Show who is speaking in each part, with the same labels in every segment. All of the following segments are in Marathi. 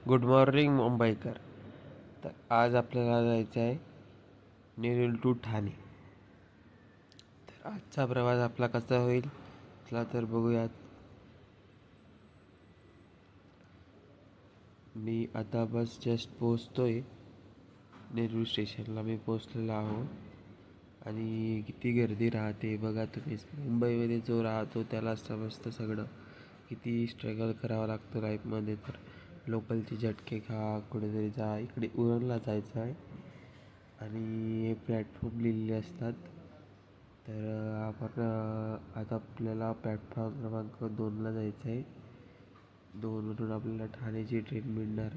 Speaker 1: गुड मॉर्निंग मुंबईकर. तर आज आपल्याला जायचं आहे नेरूळ टू ठाणे. तर आजचा प्रवास आपला कसा होईल चला तर बघूयात. मी आता बस जस्ट पोचतोय नेरूळ स्टेशनला. मी पोचलेलो आहो आणि किती गर्दी राहते बघा तुम्हीच. मुंबईमध्ये जो राहतो त्याला समजतं सगळं, किती स्ट्रगल करावं लागतं लाईफमध्ये. तर लोकलचे झटके खा, कुठेतरी जा. इकडे उरणला जायचं आहे आणि प्लॅटफॉर्म लिहिलेले असतात. तर आपण आता आपल्याला प्लॅटफॉर्म क्रमांक 2ला जायचं आहे. 2वरून आपल्याला ठाण्याची ट्रेन मिळणार.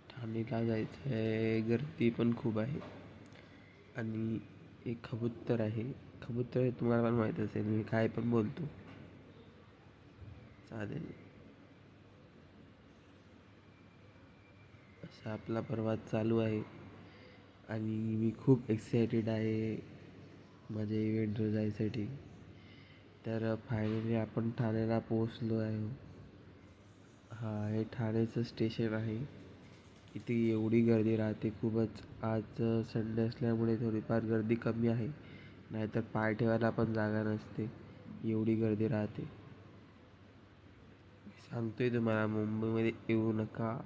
Speaker 1: ठाणेला जायचं आहे. गर्दी पण खूप आहे आणि एक कबूतर आहे. कबूतर हे तुम्हाला पण माहीत असेल, मी काय पण बोलतो. चालेल, असा आपला प्रवास चालू आहे आणि मी खूप एक्सायटेड आहे माझ्या इव्हेंटवर जायसाठी. तर फायनली आपण ठाण्याला पोचलो आहे. हा, हे ठाण्याचं स्टेशन आहे. इथे एवढी गर्दी राहते खूपच. आज संडे असल्यामुळे थोडीफार गर्दी कमी आहे, नाहीतर पाय ठेवायला पण जागा नसते, एवढी गर्दी राहते. मी सांगतोय तुम्हाला, मुंबईमध्ये येऊ नका.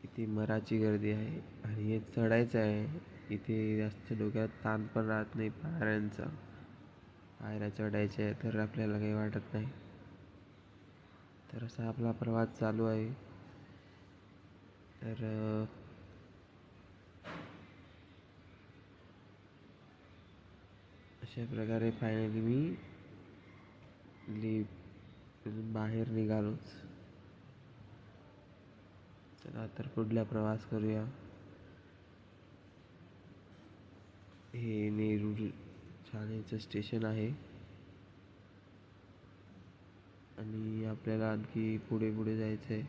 Speaker 1: इथे मराठी गर्दी आहे आणि हे चढायचं आहे. इथे जास्त डोक्यात ताण पण राहत नाही पायऱ्यांचा. पायऱ्या चढायच्या आहे तर आपल्याला काही वाटत नाही. तर असा आपला प्रवास चालू आहे. तर अशा प्रकारे फायनली मी बाहेर निघालोच. चला तर पुढला प्रवास करूया. हे नेरूळ ठाण्याचं स्टेशन आहे आणि आपल्याला आणखी पुढे पुढे जायचं आहे.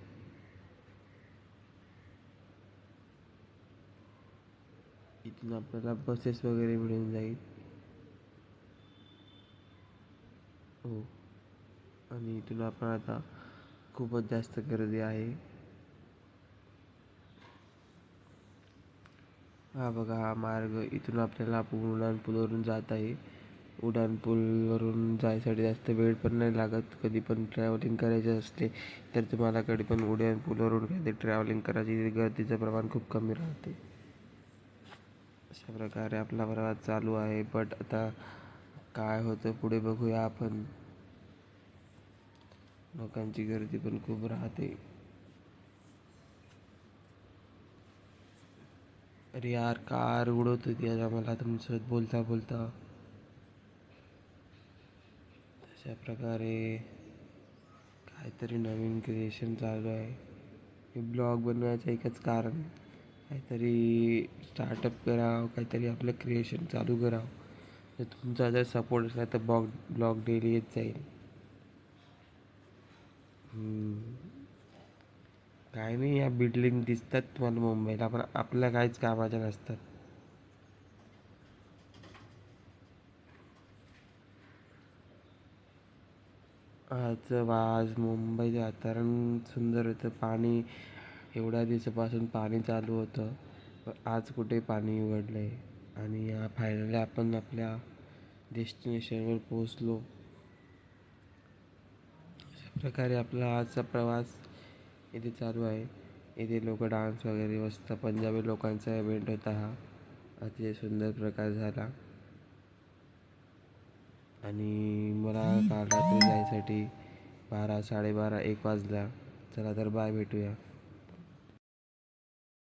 Speaker 1: इथून आपल्याला बसेस वगैरे मिळून जाईल. हो, आणि इथून आपण आता खूपच जास्त गर्दी आहे. हा बघा, हा मार्ग इथून आपल्याला उड्डाणपूलवरून जात आहे. उड्डाणपूलवरून जायसाठी जास्त वेळ पण नाही लागत. कधी पण ट्रॅव्हलिंग करायचे असले तर तुम्हाला कधी पण उड्डाणपूलवरून कधी ट्रॅव्हलिंग करायची, गर्दीचं प्रमाण खूप कमी राहते. अशा प्रकारे आपला प्रवास चालू आहे. बट आता काय होतं पुढे बघूया आपण. लोकांची गर्दी पण खूप राहते. अरे यार, कार उडवत होती आता मला तुमच्यासोबत बोलता बोलता. अशा प्रकारे काहीतरी नवीन क्रिएशन चालू आहे. हे ब्लॉग बनवायचं एकच कारण, काहीतरी स्टार्टअप करावं, काहीतरी आपलं क्रिएशन चालू करावं. जर तुमचा जर सपोर्ट असला तर ब्लॉग डेली येत जाईल. काय नाही, या बिल्डिंग दिसतात तुम्हाला मुंबईला, पण आपल्या काहीच कामाच्या नसतात. आज मुंबईचं वातावरण सुंदर होतं. पाणी, एवढ्या दिवसापासून पाणी चालू होतं, पण आज कुठे पाणी उघडलं आहे. आणि फायनली आपण आपल्या डेस्टिनेशनवर पोचलो. अशा प्रकारे आपला आजचा प्रवास इथे चालू आहे. इथे लोक डान्स वगैरे, मस्त पंजाबी लोकांचा इव्हेंट होता हा. अतिशय सुंदर प्रकार झाला आणि मला काल रात्री जायसाठी 12, 12:30, 1 वाजला. चला तर बाय, भेटूया.